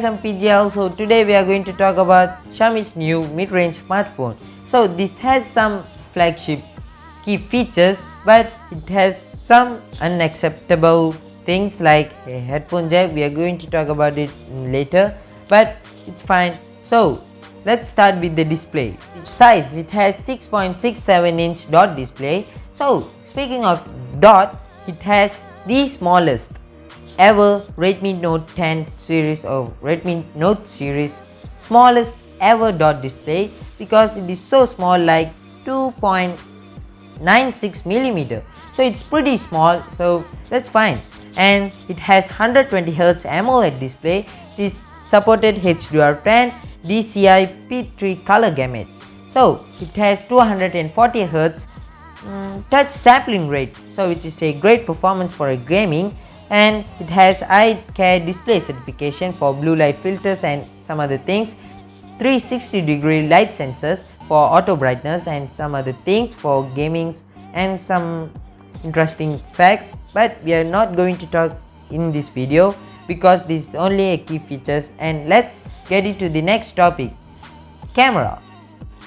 I'm PGL. So today we are going to talk about Xiaomi's new mid-range smartphone. So this has some flagship key features, but it has some unacceptable things like a headphone jack. We are going to talk about it later, but it's fine. So let's start with the display. Its size, it has 6.67-inch dot display. So speaking of dot, it has the smallest ever Redmi Note 10 series or Redmi Note series smallest ever dot display, because it is so small, like 2.96mm. So it's pretty small, so that's fine. And it has 120Hz AMOLED display, which is supported HDR10 DCI P3 color gamut. So it has 240Hz touch sampling rate, so which is a great performance for a gaming. And it has eye care display certification for blue light filters and some other things, 360-degree light sensors for auto brightness and some other things for gaming, and some interesting facts, but we are not going to talk in this video because this is only a key features. And let's get into the next topic, camera.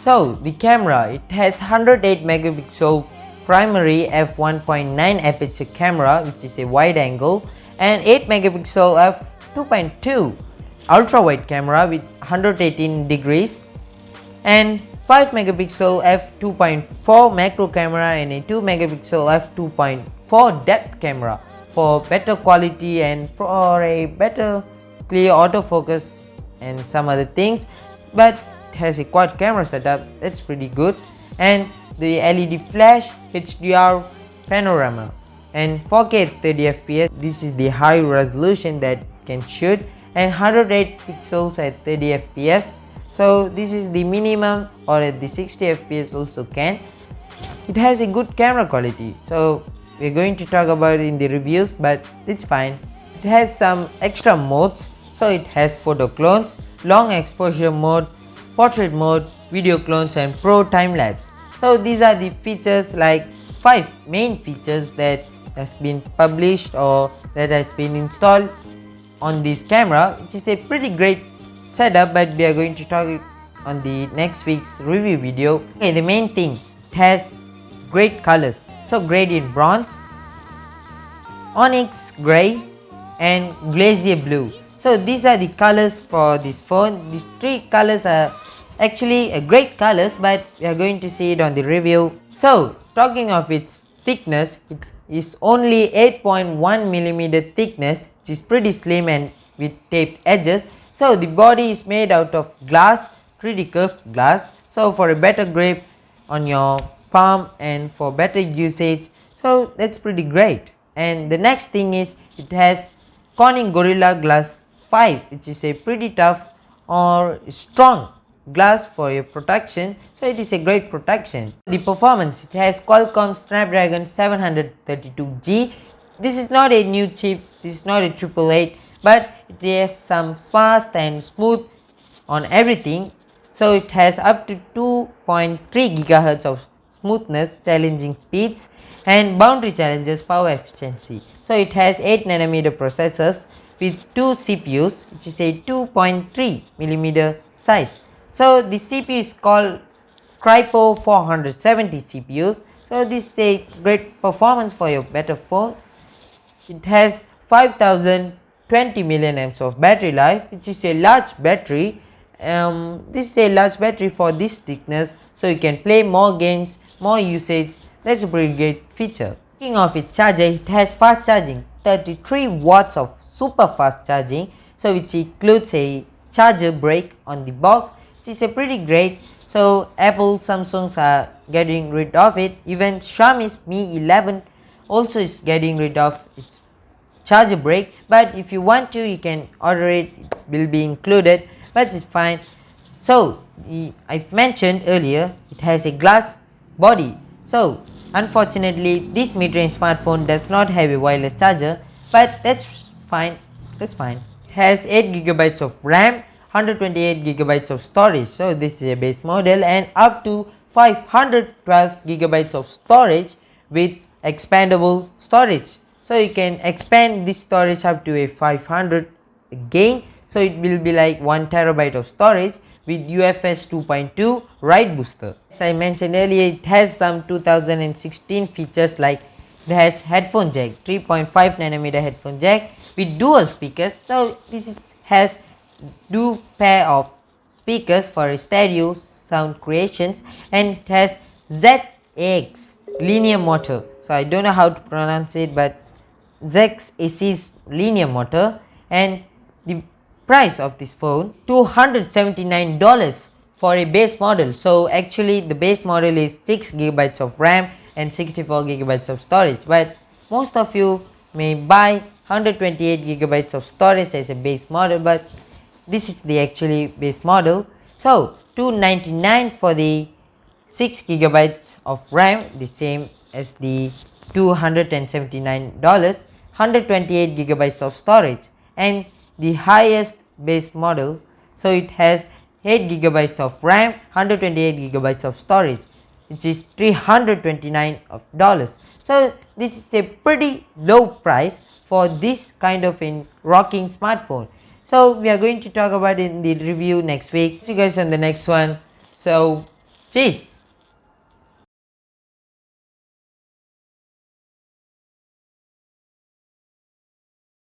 So the camera, it has 108 megapixel primary f1.9 aperture camera, which is a wide angle, and 8 megapixel f2.2 ultra wide camera with 118 degrees, and 5 megapixel f2.4 macro camera and a 2 megapixel f2.4 depth camera for better quality and for a better clear autofocus and some other things. But it has a quad camera setup, that's pretty good. And the LED flash, HDR panorama, and 4K at 30 fps. This is the high resolution that can shoot, and 108 pixels at 30 fps. So this is the minimum, or at the 60 fps also can. It has a good camera quality, so we're going to talk about it in the reviews, but it's fine. It has some extra modes, so it has photo clones, long exposure mode, portrait mode, video clones, and pro time lapse. So these are the features, like 5 main features that has been published or that has been installed on this camera, which is a pretty great setup, but we are going to talk on the next week's review video. Okay, the main thing, it has great colors, so gradient bronze, onyx gray, and glacier blue. So these are the colors for this phone. These 3 colors are actually great colors, but we are going to see it on the review. So talking of its thickness, it is only 8.1mm thickness, which is pretty slim and with taped edges. So the body is made out of glass, 3D curved glass, so for a better grip on your palm and for better usage, so that's pretty great. And the next thing is, it has Corning Gorilla Glass 5, which is a pretty tough or strong glass for your protection, so it is a great protection. The performance, it has Qualcomm Snapdragon 732G. This is not a new chip, this is not a 888, but it has some fast and smooth on everything. So it has up to 2.3 GHz of smoothness, challenging speeds, and boundary challenges power efficiency. So it has 8nm processors with 2 CPUs, which is a 2.3mm size. So the CPU is called Crypo 470 CPUs. So this is a great performance for your better phone. It has 5020 milliamps of battery life, which is a large battery. This is a large battery for this thickness, so you can play more games, more usage. That's a pretty great feature. Speaking of its charger, it has fast charging, 33 watts of super fast charging, so which includes a charger brick on the box, which is a pretty great. So Apple, Samsung are getting rid of it. Even Xiaomi's Mi 11 also is getting rid of its charger brick, but if you want to, you can order it, it will be included, but it's fine. So I've mentioned earlier, it has a glass body, so unfortunately this mid-range smartphone does not have a wireless charger, but that's fine. It has 8GB of RAM, 128GB of storage, so this is a base model, and up to 512GB of storage with expandable storage. So you can expand this storage up to a 500 again. So it will be like 1 terabyte of storage with UFS 2.2 write booster. As I mentioned earlier, it has some 2016 features like it has headphone jack, 3.5nm headphone jack with dual speakers. So has two pair of speakers for stereo sound creations, and it has ZX linear motor. So I don't know how to pronounce it, but ZX's linear motor. And the price of this phone $279 for a base model. So actually the base model is 6GB of RAM and 64GB of storage, but most of you may buy 128GB of storage as a base model, but this is the actually base model. So $299 for the 6GB of RAM, the same as the $279, 128GB of storage, and the highest base model, so it has 8GB of RAM, 128GB of storage, which is $329. So this is a pretty low price for this kind of a rocking smartphone. So we are going to talk about it in the review next week. See you guys on the next one. So cheers.